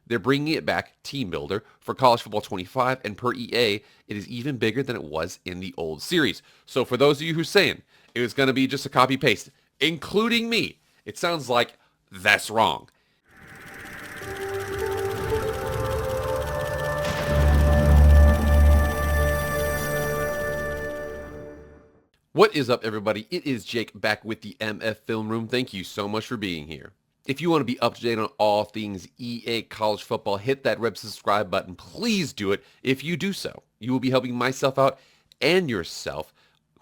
They're bringing it back, Team Builder, for College Football 25, and per EA, it is even bigger than it was in the old series. So for those of you who's saying it was going to be just a copy-paste, including me, it sounds like that's wrong. What is up, everybody? It is Jake back with the MF Film Room. Thank you so much for being here. If you want to be up to date on all things EA college football, hit that red subscribe button. Please do it. If you do so, you will be helping myself out and yourself.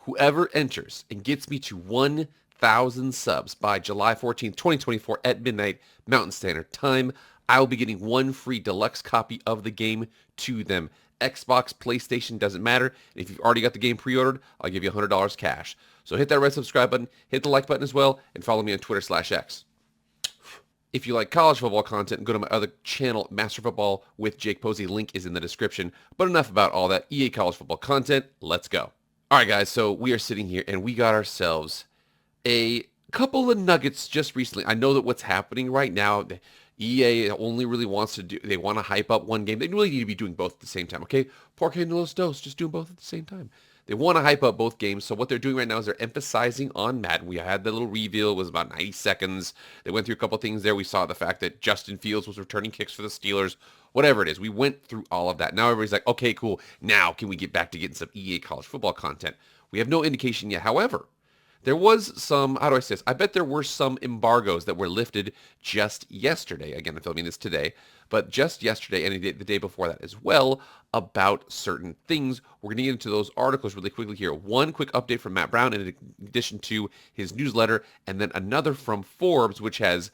Whoever enters and gets me to 1,000 subs by July 14th, 2024 at midnight Mountain Standard Time, I will be getting one free deluxe copy of the game to them. Xbox, PlayStation, doesn't matter. And if you've already got the game pre-ordered, I'll give you $100 cash. So hit that red subscribe button, hit the like button as well, and follow me on Twitter/X. If you like college football content, go to my other channel, Master Football with Jake Posey. Link is in the description. But enough about all that EA college football content. Let's go. All right, guys, so we are sitting here, and we got ourselves a couple of nuggets just recently. I know that what's happening right now, EA only really wants to do, they want to hype up one game. They really need to be doing both at the same time, okay? Porque no los dos, just doing both at the same time. They want to hype up both games, so what they're doing right now is they're emphasizing on Madden. We had the little reveal, it was about 90 seconds. They went through a couple things there. We saw the fact that Justin Fields was returning kicks for the Steelers. Whatever it is, we went through all of that. Now everybody's like, okay, cool. Now can we get back to getting some EA college football content? We have no indication yet. However, there was some, how do I say this? I bet there were some embargoes that were lifted just yesterday. Again, I'm filming this today, but just yesterday and the day before that as well about certain things. We're going to get into those articles really quickly here. One quick update from Matt Brown in addition to his newsletter, and then another from Forbes, which has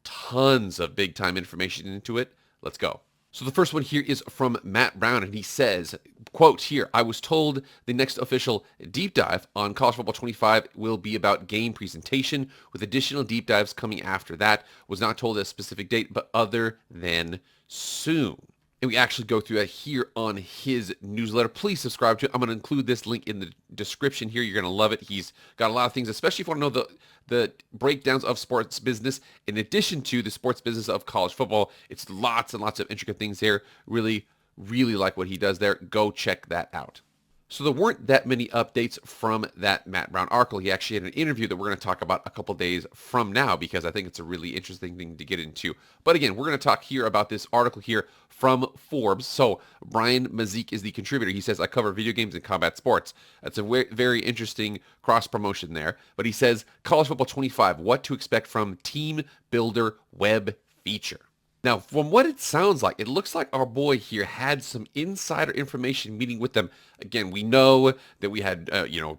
tons of big time information into it. Let's go. So the first one here is from Matt Brown, and he says, quote here, I was told the next official deep dive on College Football 25 will be about game presentation, with additional deep dives coming after that. Was not told a specific date, but other than soon. And we actually go through that here on his newsletter. Please subscribe to it. I'm going to include this link in the description here. You're going to love it. He's got a lot of things, especially if you want to know the breakdowns of sports business, in addition to the sports business of college football. It's lots and lots of intricate things here. Really, really like what he does there. Go check that out. So there weren't that many updates from that Matt Brown article. He actually had an interview that we're going to talk about a couple days from now because I think it's a really interesting thing to get into. But again, we're going to talk here about this article here from Forbes. So Brian Mazik is the contributor. He says, I cover video games and combat sports. That's a very interesting cross-promotion there. But he says, College Football 25, what to expect from Team Builder web feature. Now, from what it sounds like, it looks like our boy here had some insider information meeting with them. Again, we know that we had,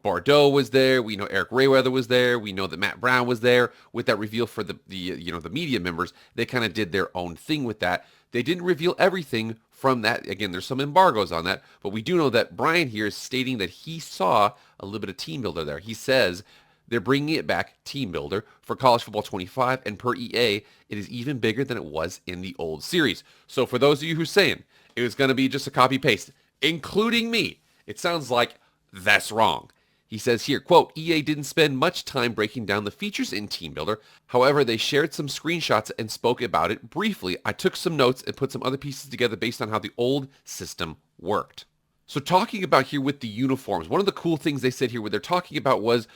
Bordeaux was there. We know Eric Rayweather was there. We know that Matt Brown was there with that reveal for the media members. They kind of did their own thing with that. They didn't reveal everything from that. Again, there's some embargoes on that, but we do know that Brian here is stating that he saw a little bit of Team Builder there. He says, they're bringing it back, Team Builder, for College Football 25, and per EA, it is even bigger than it was in the old series. So for those of you who's saying it was going to be just a copy-paste, including me, it sounds like that's wrong. He says here, quote, EA didn't spend much time breaking down the features in Team Builder. However, they shared some screenshots and spoke about it briefly. I took some notes and put some other pieces together based on how the old system worked. So talking about here with the uniforms, one of the cool things they said here, what they're talking about was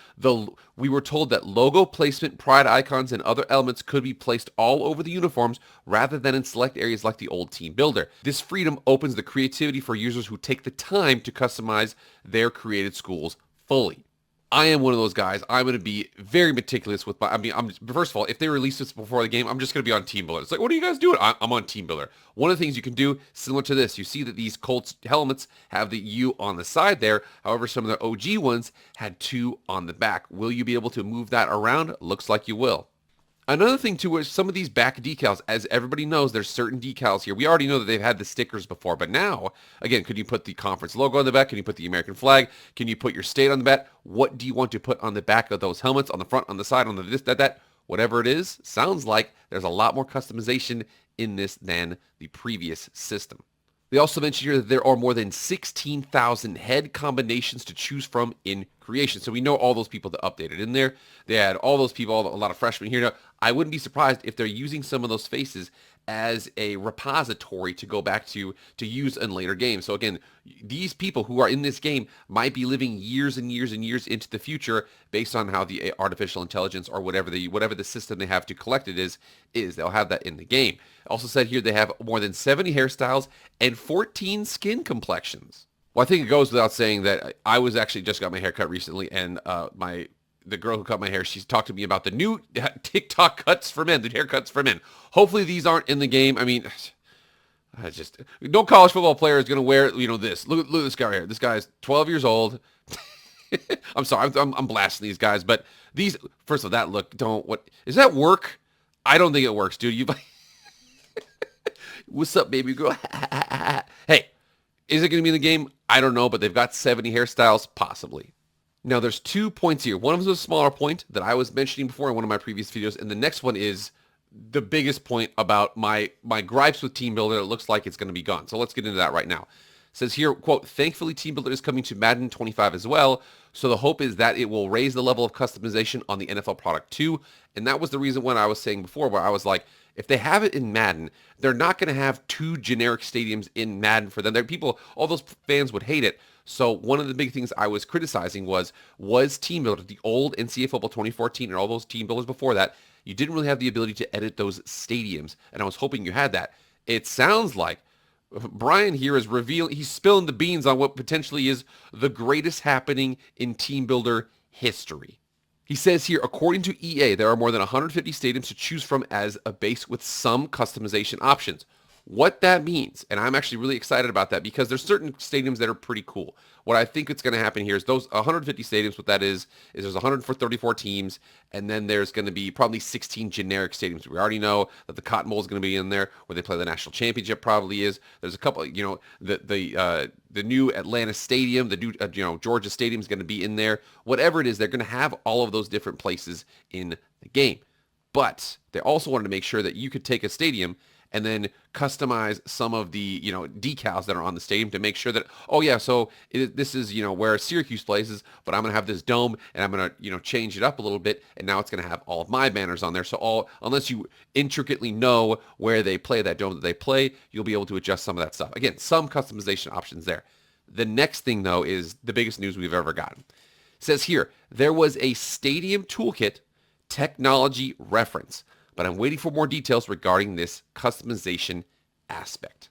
we were told that logo placement, pride icons, and other elements could be placed all over the uniforms rather than in select areas like the old Team Builder. This freedom opens the creativity for users who take the time to customize their created schools fully. I am one of those guys. I'm going to be very meticulous with first of all, if they release this before the game, I'm just going to be on Team Builder. It's like, what are you guys doing? I'm on Team Builder. One of the things you can do, similar to this, you see that these Colts helmets have the U on the side there. However, some of the OG ones had 2 on the back. Will you be able to move that around? Looks like you will. Another thing too is some of these back decals, as everybody knows, there's certain decals here. We already know that they've had the stickers before, but now, again, could you put the conference logo on the back? Can you put the American flag? Can you put your state on the back? What do you want to put on the back of those helmets, on the front, on the side, on the this, that? Whatever it is, sounds like there's a lot more customization in this than the previous system. They also mentioned here that there are more than 16,000 head combinations to choose from in creation. So we know all those people that updated in there. They had all those people, a lot of freshmen here. Now, I wouldn't be surprised if they're using some of those faces as a repository to go back to use in later games. So again, these people who are in this game might be living years and years and years into the future based on how the artificial intelligence or whatever the system they have to collect it is. They'll have that in the game. Also said here they have more than 70 hairstyles and 14 skin complexions. Well, I think it goes without saying that I was actually just got my hair cut recently, and the girl who cut my hair, she's talked to me about the new TikTok cuts for men, the haircuts for men. Hopefully these aren't in the game. I mean, no college football player is going to wear, this. Look at this guy right here. This guy's 12 years old. I'm sorry, I'm blasting these guys, but these, first of all, that look, what, is that work? I don't think it works, dude. What's up, baby girl? Hey, is it going to be in the game? I don't know, but they've got 70 hairstyles, possibly. Now, there's 2 points here. One of them is a smaller point that I was mentioning before in one of my previous videos, and the next one is the biggest point about my gripes with Team Builder. It looks like it's going to be gone. So let's get into that right now. It says here, quote, thankfully Team Builder is coming to Madden 25 as well, so the hope is that it will raise the level of customization on the NFL product too. And that was the reason when I was saying before, where I was like, if they have it in Madden, they're not going to have 2 generic stadiums in Madden for them. All those fans would hate it. So one of the big things I was criticizing was Team Builder, the old NCAA Football 2014 and all those team builders before that, you didn't really have the ability to edit those stadiums. And I was hoping you had that. It sounds like Brian here is he's spilling the beans on what potentially is the greatest happening in Team Builder history. He says here, according to EA, there are more than 150 stadiums to choose from as a base with some customization options. What that means, and I'm actually really excited about that because there's certain stadiums that are pretty cool. What I think is going to happen here is those 150 stadiums, what that is there's 134 teams, and then there's going to be probably 16 generic stadiums. We already know that the Cotton Bowl is going to be in there, where they play the national championship probably is. There's a couple, the new Atlanta Stadium, the new Georgia Stadium is going to be in there. Whatever it is, they're going to have all of those different places in the game. But they also wanted to make sure that you could take a stadium and then customize some of the, decals that are on the stadium to make sure that, this is, where Syracuse plays, but I'm going to have this dome and I'm going to, change it up a little bit. And now it's going to have all of my banners on there. So unless you intricately know where they play, that dome that they play, you'll be able to adjust some of that stuff. Again, some customization options there. The next thing, though, is the biggest news we've ever gotten. It says here, there was a Stadium Toolkit technology reference, but I'm waiting for more details regarding this customization aspect.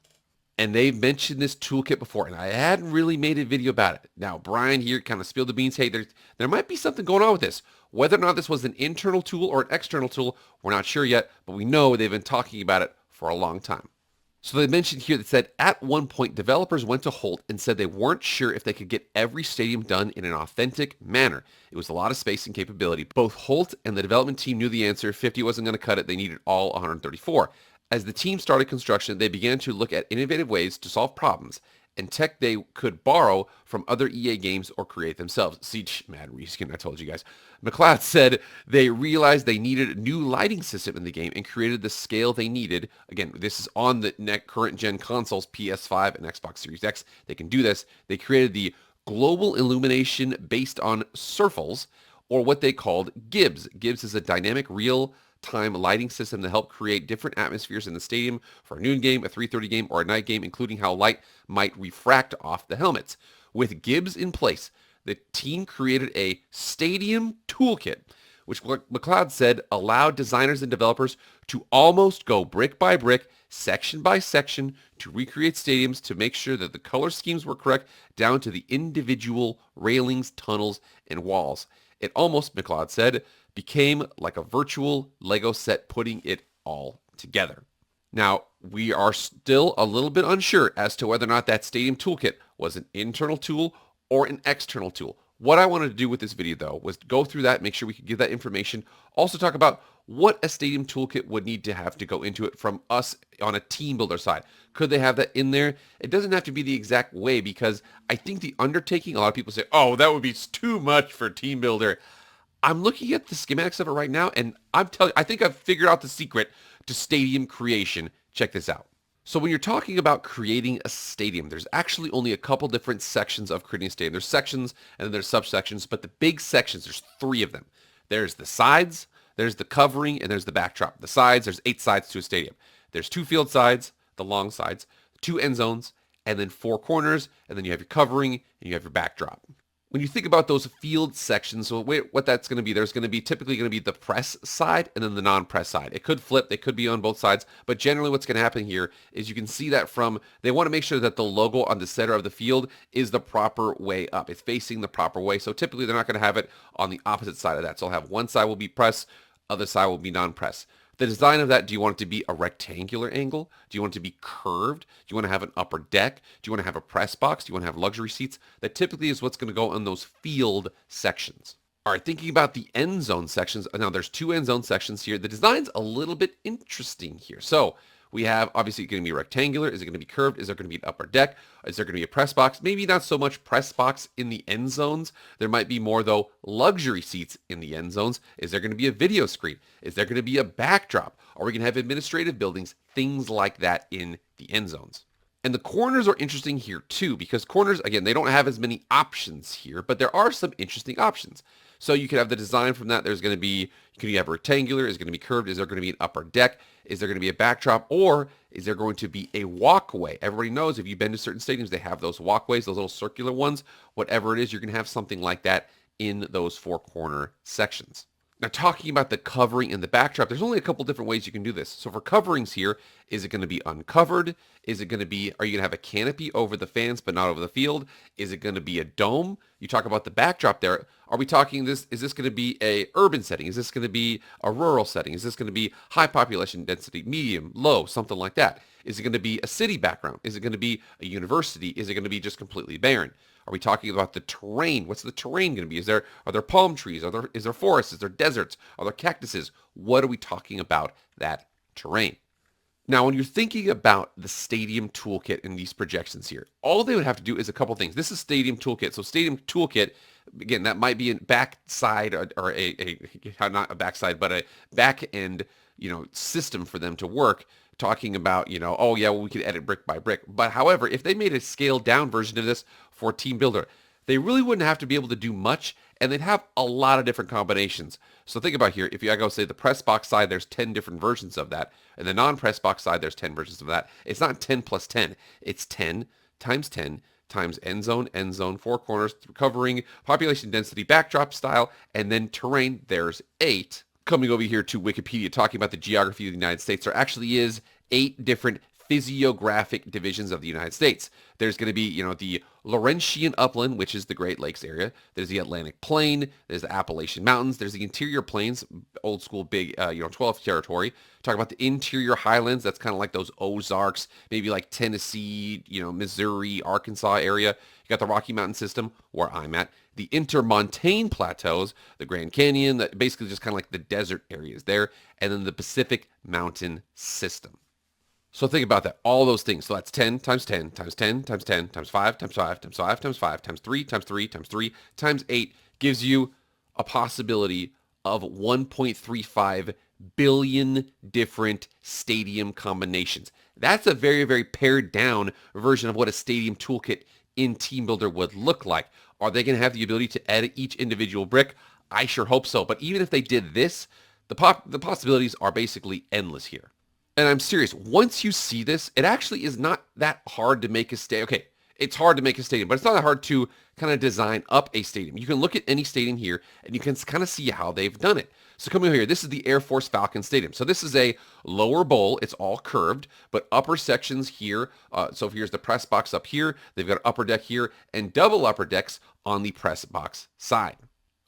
And they've mentioned this toolkit before, and I hadn't really made a video about it. Now, Brian here kind of spilled the beans. Hey, there might be something going on with this. Whether or not this was an internal tool or an external tool, we're not sure yet, but we know they've been talking about it for a long time. So they mentioned here that said, at one point, developers went to Holt and said they weren't sure if they could get every stadium done in an authentic manner. It was a lot of space and capability. Both Holt and the development team knew the answer. 50 wasn't going to cut it. They needed all 134. As the team started construction, they began to look at innovative ways to solve problems and tech they could borrow from other EA games or create themselves. See, mad reskin, I told you guys. McLeod said they realized they needed a new lighting system in the game and created the scale they needed. Again, this is on the current gen consoles, PS5 and Xbox Series X. They can do this. They created the global illumination based on circles, or what they called GIBs. GIBs is a dynamic real-time lighting system to help create different atmospheres in the stadium for a noon game, a 3:30 game, or a night game, including how light might refract off the helmets. With GIBs in place, the team created a Stadium Toolkit, which McLeod said allowed designers and developers to almost go brick by brick, section by section, to recreate stadiums to make sure that the color schemes were correct down to the individual railings, tunnels, and walls. It almost, McLeod said, became like a virtual Lego set, putting it all together. Now, we are still a little bit unsure as to whether or not that Stadium Toolkit was an internal tool or an external tool. What I wanted to do with this video, though, was go through that, make sure we could give that information. Also talk about what a Stadium Toolkit would need to have to go into it from us on a team builder side. Could they have that in there? It doesn't have to be the exact way, because I think the undertaking, a lot of people say, oh, that would be too much for team builder. I'm looking at the schematics of it right now, and I'm telling you, I think I've figured out the secret to stadium creation. Check this out. So when you're talking about creating a stadium, there's actually only a couple different sections of creating a stadium. There's sections and then there's subsections, but the big sections, there's 3 of them. There's the sides, there's the covering, and there's the backdrop. The sides, there's 8 sides to a stadium. There's 2 field sides, the long sides, 2 end zones, and then 4 corners, and then you have your covering and you have your backdrop. When you think about those field sections, so what that's going to be, there's going to be typically going to be the press side and then the non-press side. It could flip, they could be on both sides, but generally what's going to happen here is you can see that they want to make sure that the logo on the center of the field is the proper way up. It's facing the proper way. So typically they're not going to have it on the opposite side of that. So I'll have one side will be press, other side will be non-press. The design of that, do you want it to be a rectangular angle? Do you want it to be curved? Do you want to have an upper deck? Do you want to have a press box? Do you want to have luxury seats? That typically is what's going to go on those field sections. All right, thinking about the end zone sections. Now there's 2 end zone sections here. The design's a little bit interesting here. So we have obviously going to be rectangular. Is it going to be curved? Is there going to be an upper deck? Is there going to be a press box? Maybe not so much press box in the end zones. There might be more, though, luxury seats in the end zones. Is there going to be a video screen? Is there going to be a backdrop? Are we going to have administrative buildings? Things like that in the end zones. And the corners are interesting here too, because corners, again, they don't have as many options here, but there are some interesting options. So you could have the design from that. There's going to be, could you have rectangular? Is it going to be curved? Is there going to be an upper deck? Is there going to be a backdrop? Or is there going to be a walkway? Everybody knows if you've been to certain stadiums, they have those walkways, those little circular ones. Whatever it is, you're going to have something like that in those 4 corner sections. Now, talking about the covering and the backdrop, there's only a couple different ways you can do this. So for coverings here, is it going to be uncovered? Is it going to be, are you going to have a canopy over the fans but not over the field? Is it going to be a dome? You talk about the backdrop there. Are we talking this, is this going to be a urban setting? Is this going to be a rural setting? Is this going to be high population density, medium, low, something like that? Is it going to be a city background? Is it going to be a university? Is it going to be just completely barren? Are we talking about the terrain? What's the terrain going to be? Are there palm trees? Is there forests? Is there deserts? Are there cactuses? What are we talking about that terrain? Now, when you're thinking about the Stadium Toolkit and these projections here, all they would have to do is a couple things. This is Stadium Toolkit. So Stadium Toolkit, again, that might be a backside or not a backside, but a back end, system for them to work. Talking about, oh yeah, well, we could edit brick by brick. But however, if they made a scaled down version of this for Team Builder, they really wouldn't have to be able to do much, and they'd have a lot of different combinations. So think about here, if I go say the press box side, there's 10 different versions of that. And the non-press box side, there's 10 versions of that. It's not 10 plus 10. It's 10 times 10 times end zone, 4 corners, covering, population density, backdrop style, and then terrain, there's 8. Coming over here to Wikipedia, talking about the geography of the United States, there actually is 8 different physiographic divisions of the United States. There's going to be, the Laurentian Upland, which is the Great Lakes area. There's the Atlantic Plain. There's the Appalachian Mountains. There's the Interior Plains, old school big, 12 territory. Talk about the Interior Highlands. That's kind of like those Ozarks, maybe like Tennessee, Missouri, Arkansas area. You got the Rocky Mountain system, where I'm at. The Intermontane Plateaus, the Grand Canyon, basically just kind of like the desert areas there. And then the Pacific Mountain System. So think about that, all those things. So that's 10 times 10 times 10 times 10 times 5 times 5 times 5 times 5 times 3 times 3 times 3 times 8 gives you a possibility of 1.35 billion different stadium combinations. That's a very, very pared down version of what a Stadium Toolkit in Team Builder would look like. Are they going to have the ability to edit each individual brick? I sure hope so. But even if they did this, the possibilities are basically endless here. And I'm serious, once you see this, it actually is not that hard to make a stadium. Okay, it's hard to make a stadium, but it's not that hard to kind of design up a stadium. You can look at any stadium here, and you can kind of see how they've done it. So coming over here, this is the Air Force Falcon Stadium. So this is a lower bowl. It's all curved, but upper sections here. So here's the press box up here. They've got an upper deck here and double upper decks on the press box side.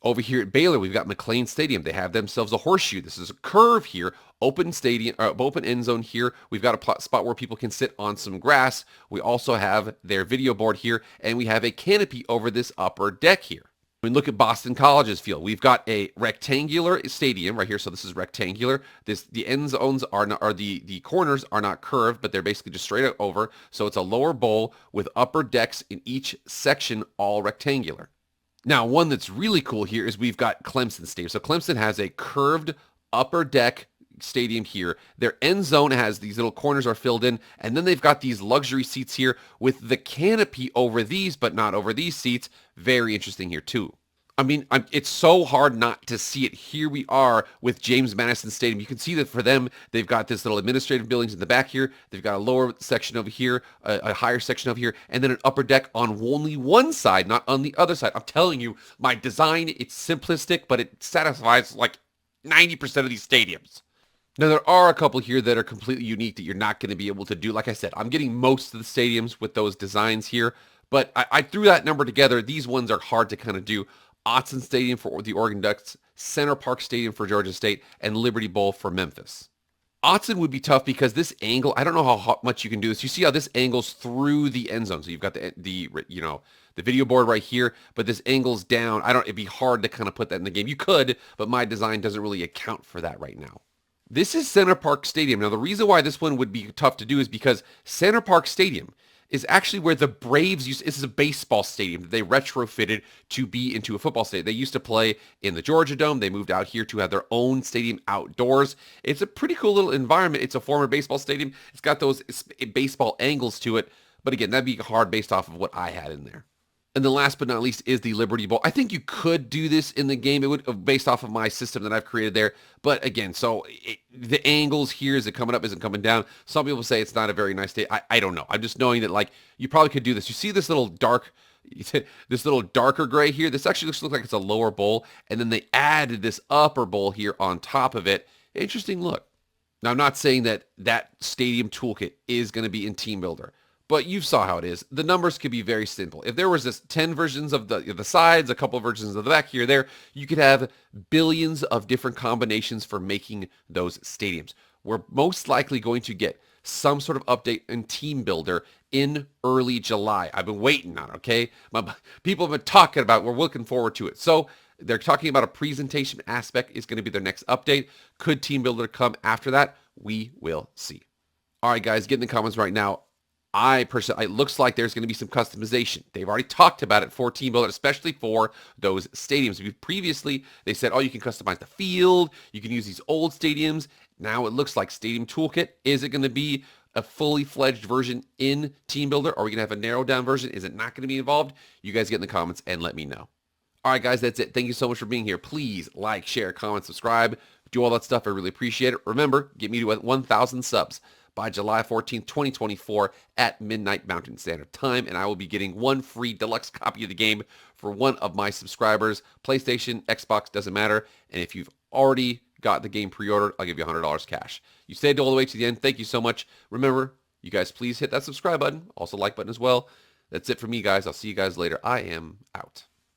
Over here at Baylor, we've got McLean Stadium. They have themselves a horseshoe. This is a curve here, open stadium, open end zone here. We've got a spot where people can sit on some grass. We also have their video board here, and we have a canopy over this upper deck here. When we look at Boston College's field, we've got a rectangular stadium right here. So this is rectangular. The end zones the corners are not curved, but they're basically just straight over. So it's a lower bowl with upper decks in each section, all rectangular. Now, one that's really cool here is we've got Clemson Stadium. So Clemson has a curved upper deck stadium here. Their end zone has these little corners are filled in, and then they've got these luxury seats here with the canopy over these, but not over these seats. Very interesting here too. I mean, it's so hard not to see it. Here we are with James Madison Stadium. You can see that for them, they've got this little administrative buildings in the back here. They've got a lower section over here, a higher section over here, and then an upper deck on only one side, not on the other side. I'm telling you, my design, it's simplistic, but it satisfies like 90% of these stadiums. Now, there are a couple here that are completely unique that you're not going to be able to do. Like I said, I'm getting most of the stadiums with those designs here, but I threw that number together. These ones are hard to kind of do. Autzen Stadium for the Oregon Ducks, Center Park Stadium for Georgia State, and Liberty Bowl for Memphis. Autzen would be tough because this angle, I don't know how much you can do this. You see how this angles through the end zone. So you've got the video board right here, but this angles down. It'd be hard to kind of put that in the game. You could, but my design doesn't really account for that right now. This is Center Park Stadium. Now, the reason why this one would be tough to do is because Center Park Stadium is actually where the Braves used. This is a baseball stadium that they retrofitted to be into a football stadium. They used to play in the Georgia Dome. They moved out here to have their own stadium outdoors. It's a pretty cool little environment. It's a former baseball stadium. It's got those baseball angles to it. But again, that'd be hard based off of what I had in there. And then last but not least is the Liberty Bowl. I think you could do this in the game. It would, based off of my system that I've created there. But again, the angles here, is it coming up, is it coming down? Some people say it's not a very nice day. I don't know. I'm just knowing that like you probably could do this. You see this little darker gray here? This actually looks like it's a lower bowl. And then they added this upper bowl here on top of it. Interesting look. Now, I'm not saying that stadium toolkit is going to be in Team Builder. But you saw how it is. The numbers could be very simple. If there was just 10 versions of the sides, a couple of versions of the back here, there, you could have billions of different combinations for making those stadiums. We're most likely going to get some sort of update in Team Builder in early July. I've been waiting on it, okay? People have been talking about it. We're looking forward to it. So they're talking about a presentation aspect is going to be their next update. Could Team Builder come after that? We will see. All right, guys, get in the comments right now. It looks like there's going to be some customization. They've already talked about it for Team Builder, especially for those stadiums. Previously, they said, oh, you can customize the field. You can use these old stadiums. Now it looks like Stadium Toolkit. Is it going to be a fully fledged version in Team Builder? Are we going to have a narrowed down version? Is it not going to be involved? You guys get in the comments and let me know. All right, guys, that's it. Thank you so much for being here. Please like, share, comment, subscribe. Do all that stuff. I really appreciate it. Remember, get me to 1,000 subs by July 14th, 2024 at midnight Mountain Standard Time, and I will be getting one free deluxe copy of the game for one of my subscribers. PlayStation, Xbox, doesn't matter. And if you've already got the game pre-ordered, I'll give you $100 cash. You stayed all the way to the end. Thank you so much. Remember, you guys please hit that subscribe button, also like button as well. That's it for me, guys. I'll see you guys later. I am out.